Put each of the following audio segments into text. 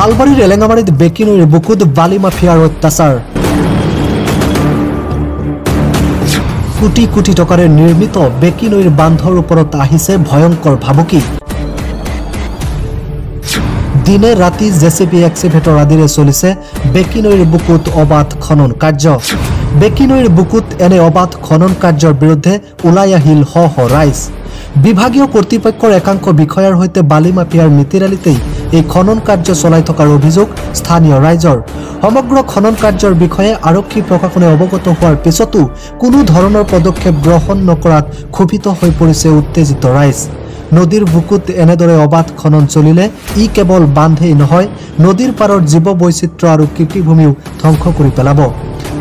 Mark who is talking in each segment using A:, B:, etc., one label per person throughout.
A: হালবাৰীৰ এলেঙামাৰীত বেকী নৈৰ বুকুত বালি মাফিয়াৰ অত্যাচাৰ। কোটি কোটি টকাৰে নিৰ্মিত বেকী নৈৰ বান্ধৰ ওপৰত আহিছে ভয়ংকৰ ভাবুকি। দিনে ৰাতি জেচিবি এক্সিভেটৰ আদিৰে চলিছে বেকী নৈৰ বুকুত অবাধ খনন কাৰ্য। বেকী নৈৰ বুকুত এনে অবাধ খনন কাৰ্যৰ বিৰুদ্ধে ওলাই আহিল শ শ ৰাইজ। বিভাগীয় কৰ্তৃপক্ষৰ একাংশ বিষয়াৰ সৈতে বালি মাফিয়াৰ মিতিৰালিতেই এই খনন কাৰ্য চলাই থকাৰ অভিযোগ স্থানীয় ৰাইজৰ। সমগ্ৰ খনন কাৰ্যৰ বিষয়ে আৰক্ষী প্ৰশাসনে অৱগত হোৱাৰ পিছতো কোনো ধৰণৰ পদক্ষেপ গ্ৰহণ নকৰাত ক্ষোভিত হৈ পৰিছে উত্তেজিত ৰাইজ। নদীৰ বুকুত এনেদৰে অবাধ খনন চলিলে ই কেৱল বান্ধেই নহয়, নদীৰ পাৰৰ জীৱ বৈচিত্ৰ্য আৰু কৃষিভূমিও ধ্বংস কৰি পেলাব।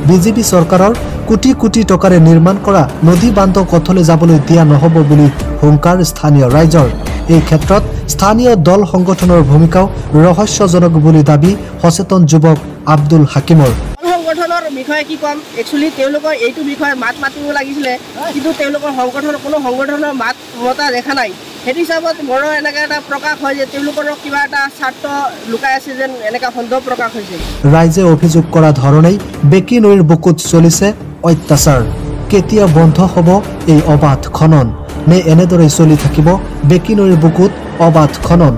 A: বিজেপি চৰকাৰৰ কোটি কোটি টকাৰে নিৰ্মাণ কৰা নদী বান্ধক অথলে যাবলৈ দিয়া নহ'ব বুলি হুংকাৰ স্থানীয় ৰাইজৰ। এই ক্ষেত্ৰত স্থানীয় দল সংগঠনৰ ভূমিকাও ৰহস্যজনক বুলি দাবী সচেতন যুৱক আব্দুল হাকিমৰ।
B: সংগঠনৰ বিষয়ে কি ক'ম, একচুৱেলি তেওঁলোকৰ এইটো বিষয়ে মাত মাতিব লাগিছিলে, কিন্তু তেওঁলোকৰ কোনো সংগঠনৰ মাত মতা দেখা নাই। সেইটো হিচাপত মোৰো এনেকৈ এটা প্ৰকাশ হয় যে তেওঁলোকৰ কিবা এটা স্বাৰ্থ লুকাই আছে যেন এনেকুৱা সন্দেহ প্ৰকাশ হৈছে।
A: ৰাইজে অভিযোগ কৰা ধৰণেই বেকী নৈৰ বুকুত চলিছে অত্যাচাৰ। কেতিয়া বন্ধ হ'ব এই অবাধ খনন, নে এনেদৰে চলি থাকিব বেকী নৈৰ বুকুত অবাধ খনন?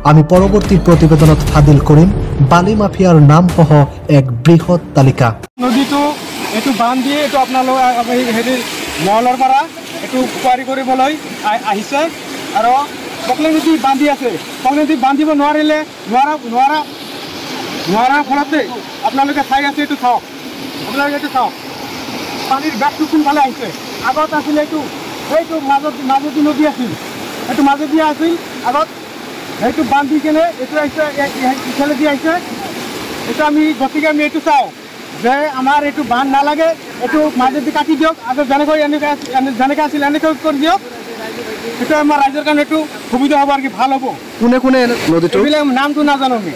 A: আমি পৰৱৰ্তী প্ৰতিবেদনত ফাদিল কৰিম বালি মাফিয়াৰ নামসহ এক বৃহৎ তালিকা।
C: নদীটো এইটো বান্ধ দিয়ে এইটো আপোনালোক হেৰি মহলৰ পৰা এইটো কুৱাৰী কৰিবলৈ আহিছে আৰু পকলে নদী বান্ধি আছে। পকলে নদী বান্ধিব নোৱাৰাৰ ফলতে আপোনালোকে চাই আছে। এইটো চাওক, আপোনালোকে এইটো চাওক, পানীৰ বেগটো কোনফালে আহিছে। আগত আছিল এইটো মাজেদি নদী আছিল, এইটো মাজেদি আছিল আগত, সেইটো বান্ধি কেনে এইটো আহিছে ইফালেদি আহিছে। এইটো গতিকে আমি এইটো চাওঁ যে আমাৰ এইটো বান্ধ নালাগে, এইটো মাজেদি কাটি দিয়ক, আগত যেনেকৈ আছিল এনেকৈ কৰি দিয়ক। সেইটো আমাৰ ৰাইজৰ কাৰণে এইটো সুবিধা হ'ব আৰু কি ভাল হ'ব।
A: কোনে কোনে নদীটো
C: এইবিলাক নামটো নাজানো আমি।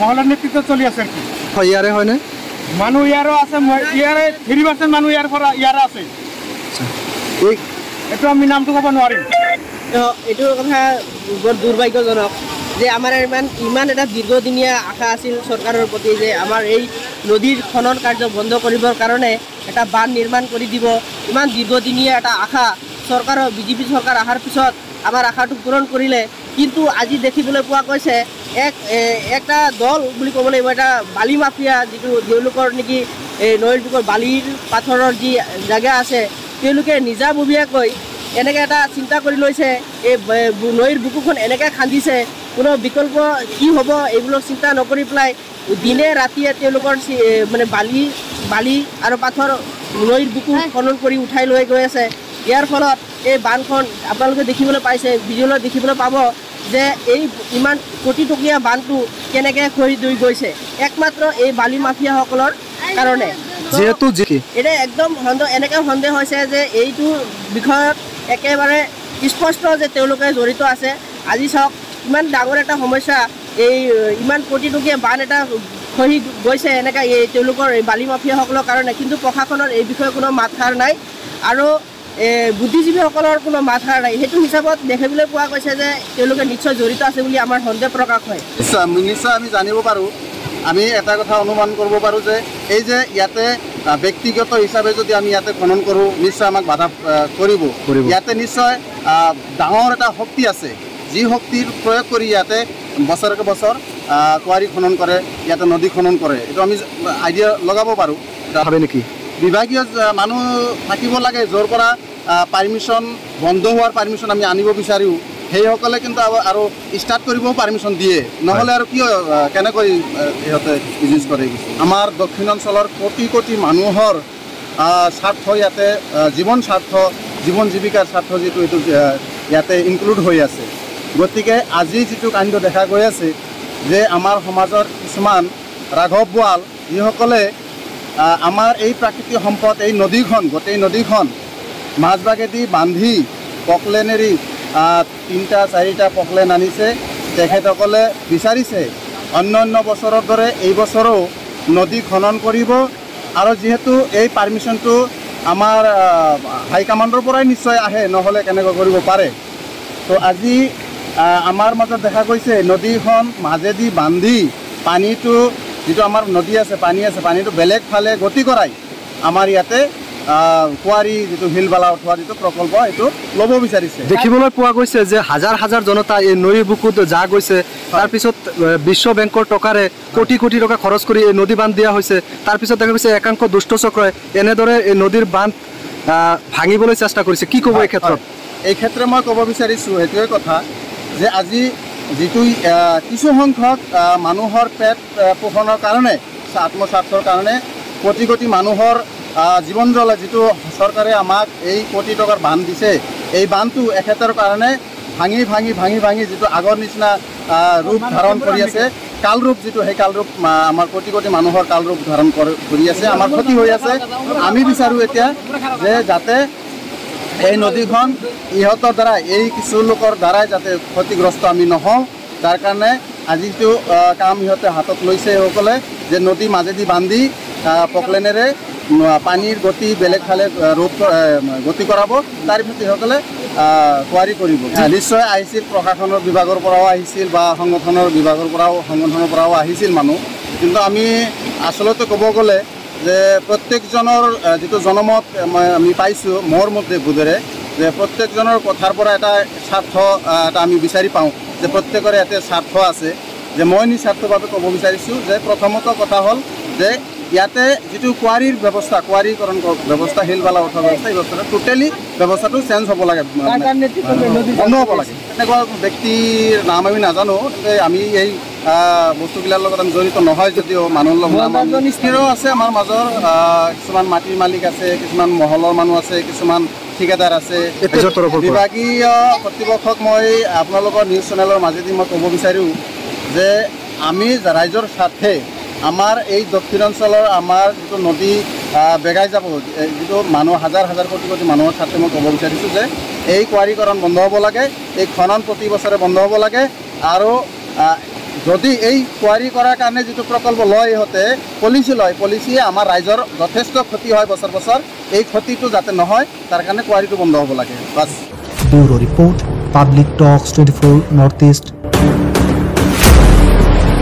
C: মহলৰ নেতৃত্বত চলি আছে।
A: ইয়াৰে হয়নে?
C: মানুহ ইয়াৰো আছে, ইয়াৰে 3% মানুহ ইয়াৰে আছে। এইটো আমি নামটো ক'ব নোৱাৰিম।
B: এইটো কথা বৰ দুৰ্ভাগ্যজনক যে আমাৰ ইমান এটা দীৰ্ঘদিনীয়া আশা আছিল চৰকাৰৰ প্ৰতি যে আমাৰ এই নদীৰ খনন কাৰ্য বন্ধ কৰিবৰ কাৰণে এটা বান্ধ নিৰ্মাণ কৰি দিব। ইমান দীৰ্ঘদিনীয়া এটা আশা চৰকাৰৰ বিজেপি চৰকাৰ অহাৰ পিছত আমাৰ আশাটো পূৰণ কৰিলে, কিন্তু আজি দেখিবলৈ পোৱা গৈছে এটা দল বুলি ক'ব লাগিব, এটা বালি মাফিয়া, যিটো তেওঁলোকৰ নেকি এই নৈৰ বুকুৰ বালিৰ পাথৰৰ যি জেগা আছে, তেওঁলোকে নিজাববীয়াকৈ এনেকৈ এটা চিন্তা কৰি লৈছে। এই নৈৰ বুকুখন এনেকৈ খান্দিছে, কোনো বিকল্প কি হ'ব এইবিলাক চিন্তা নকৰি পেলাই দিনে ৰাতিয়ে তেওঁলোকৰ মানে বালি আৰু পাথৰ নৈৰ বুকু খনন কৰি উঠাই লৈ গৈ আছে। ইয়াৰ ফলত এই বান্ধখন আপোনালোকে দেখিবলৈ পাইছে, ভিডিঅ'ত দেখিবলৈ পাব যে এই ইমান কোটি টকীয়া বান্ধটো কেনেকৈ খহি লৈ গৈছে একমাত্ৰ এই বালি মাফিয়াসকলৰ কাৰণে।
A: যিহেতু
B: এতিয়া একদম এনেকৈ সন্দেহ হৈছে যে এইটো বিষয়ত একেবাৰে স্পষ্ট যে তেওঁলোকে জড়িত আছে। আজি চাওক, ইমান ডাঙৰ এটা সমস্যা, এই ইমান কোটি টকীয়া বান্ধ এটা খহি গৈছে এনেকৈ তেওঁলোকৰ এই বালি মাফিয়াসকলৰ কাৰণে, কিন্তু প্ৰশাসনৰ এই বিষয়ে কোনো মাতষাৰ নাই আৰু বুদ্ধিজীৱীসকলৰ কোনো মাতষাৰ নাই। সেইটো হিচাপত দেখিবলৈ পোৱা গৈছে যে তেওঁলোকে নিশ্চয় জড়িত আছে বুলি আমাৰ সন্দেহ প্ৰকাশ হয়।
D: নিশ্চয় আমি জানিব পাৰোঁ, আমি এটা কথা অনুমান কৰিব পাৰোঁ যে এই যে ইয়াতে ব্যক্তিগত হিচাপে যদি আমি ইয়াতে খনন কৰোঁ, নিশ্চয় আমাক বাধা কৰিব। ইয়াতে নিশ্চয় ডাঙৰ এটা শক্তি আছে, যি শক্তিৰ প্ৰয়োগ কৰি ইয়াতে বছৰকে বছৰ কুৱাৰী খনন কৰে, ইয়াতে নদী খনন কৰে। এইটো আমি আইডিয়া লগাব পাৰোঁ। ভাবে নেকি বিভাগীয় মানুহ থাকিব লাগে, য'ৰ পৰা পাৰ্মিশ্যন বন্ধ হোৱাৰ পাৰ্মিশ্যন আমি আনিব বিচাৰোঁ, সেইসকলে কিন্তু আৰু ষ্টাৰ্ট কৰিবও পাৰ্মিশ্যন দিয়ে, নহ'লে আৰু কিয় কেনেকৈ সিহঁতে বিজনেছ কৰে। আমাৰ দক্ষিণ অঞ্চলৰ কোটি কোটি মানুহৰ স্বাৰ্থ ইয়াতে, জীৱন জীৱিকাৰ স্বাৰ্থ যিটো এইটো ইয়াতে ইনক্লুড হৈ আছে। গতিকে আজি যিটো কাণ্ড দেখা গৈ আছে যে আমাৰ সমাজৰ কিছুমান ৰাঘৱ বোৱাল, যিসকলে আমাৰ এই প্ৰাকৃতিক সম্পদ, এই নদীখন, গোটেই নদীখন মাজভাগেদি বান্ধি পকলেনেৰি 3-4টা পকলেন আনিছে। তেখেতসকলে বিচাৰিছে অন্য বছৰৰ দৰে এই বছৰো নদী খনন কৰিব, আৰু যিহেতু এই পাৰ্মিশ্যনটো আমাৰ হাইকমাণ্ডৰ পৰাই নিশ্চয় আহে, নহ'লে কেনেকৈ কৰিব পাৰে। তো আজি আমাৰ মাজত দেখা গৈছে নদীখন মাজেদি বান্ধি পানীটো যিটো আমাৰ নদী আছে পানীটো বেলেগ ফালে গতি কৰাই আমাৰ ইয়াতে কুঁৱাৰী যিটো শিলবালা উঠোৱা যিটো প্ৰকল্প এইটো ল'ব বিচাৰিছে।
A: দেখিবলৈ পোৱা গৈছে যে হাজাৰ হাজাৰ জনতা এই নৈৰ বুকুত যা গৈছে, তাৰপিছত বিশ্ব বেংকৰ টকাৰে কোটি কোটি টকা খৰচ কৰি এই নদী বান্ধ দিয়া হৈছে। তাৰপিছত দেখা গৈছে একাংশ দুষ্ট চক্ৰই এনেদৰে এই নদীৰ বান্ধ ভাঙিবলৈ চেষ্টা কৰিছে। কি ক'ব এই ক্ষেত্ৰত?
D: এই ক্ষেত্ৰত মই ক'ব বিচাৰিছোঁ এইটোৱে কথা যে আজি যিটো কিছু সংখ্যক মানুহৰ পেট পোষণৰ কাৰণে আত্মস্বাৰ্থৰ কাৰণে কোটি কোটি মানুহৰ জীৱন জ্বলে যিটো চৰকাৰে আমাক এই কোটি টকাৰ বান্ধ দিছে, এই বান্ধটো এখেতৰ কাৰণে ভাঙি ভাঙি ভাঙি ভাঙি যিটো আগৰ নিচিনা ৰূপ ধাৰণ কৰি আছে, কালৰূপ যিটো সেই কালৰূপ আমাৰ কোটি কোটি মানুহৰ কালৰূপ ধাৰণ কৰি আছে, আমাৰ ক্ষতি হৈ আছে। আমি বিচাৰোঁ এতিয়া যে যাতে এই নদীখন ইহঁতৰ দ্বাৰা এই কিছু লোকৰ দ্বাৰাই যাতে ক্ষতিগ্ৰস্ত আমি নহওঁ, তাৰ কাৰণে আজি যিটো কাম ইহঁতে হাতত লৈছে এইসকলে যে নদী মাজেদি বান্ধি পকলেনেৰে পানীৰ গতি বেলেগ ফালে গতি কৰাব, তাৰ পিছত ইহঁতলে কুঁৱাৰী কৰিব। নিশ্চয় আহিছিল, প্ৰশাসনৰ বিভাগৰ পৰাও আহিছিল বা সংগঠনৰ পৰাও আহিছিল মানুহ, কিন্তু আমি আচলতে ক'ব গ'লে যে প্ৰত্যেকজনৰ যিটো জনমত আমি পাইছোঁ মোৰ মতে বোধেৰে যে প্ৰত্যেকজনৰ কথাৰ পৰা এটা স্বাৰ্থ এটা আমি বিচাৰি পাওঁ যে প্ৰত্যেকৰে এটা স্বাৰ্থ আছে। যে মই নিস্বাৰ্থভাৱে ক'ব বিচাৰিছোঁ যে প্ৰথমত কথা হ'ল যে ইয়াতে যিটো কুঁৱাৰীৰ ব্যৱস্থা, কুঁৱাৰীকৰণ ব্যৱস্থা, শিলবালা উঠোৱা ব্যৱস্থা, এই ব্যৱস্থাটো টোটেলি ব্যৱস্থাটো চেঞ্জ হ'ব লাগে, বন্ধ হ'ব লাগে। তেনেকুৱা ব্যক্তিৰ নাম আমি নাজানো, আমি এই বস্তুবিলাকৰ লগত আমি জড়িত নহয় যদিও মানুহৰ লগত আছে আমাৰ মাজৰ কিছুমান মাটিৰ মালিক আছে, কিছুমান মহলৰ মানুহ আছে, কিছুমান ঠিকাদাৰ আছে। বিভাগীয় কৰ্তৃপক্ষক মই আপোনালোকৰ নিউজ চেনেলৰ মাজেদি মই ক'ব বিচাৰোঁ যে আমি ৰাইজৰ স্বাৰ্থে আমাৰ এই দক্ষিণাঞ্চলৰ আমাৰ যিটো নদী বেগাই যাব, যিটো মানুহ হাজাৰ হাজাৰ কোটি কোটি মানুহৰ স্বাৰ্থে মই ক'ব বিচাৰিছোঁ যে এই কুঁৱাৰীকৰণ বন্ধ হ'ব লাগে, এই খনন প্ৰতি বছৰে বন্ধ হ'ব লাগে। আৰু যদি এই কুঁৱাৰী কৰাৰ কাৰণে যিটো প্ৰকল্প লয় ইহঁতে পলিচিয়ে আমাৰ ৰাইজৰ যথেষ্ট ক্ষতি হয় বছৰ বছৰ, এই ক্ষতিটো যাতে নহয় তাৰ কাৰণে কুঁৱাৰীটো বন্ধ হ'ব লাগে বাছ।
A: ব্যুৰো ৰিপৰ্ট, পাব্লিক টক্স 24 নৰ্থ ইষ্ট।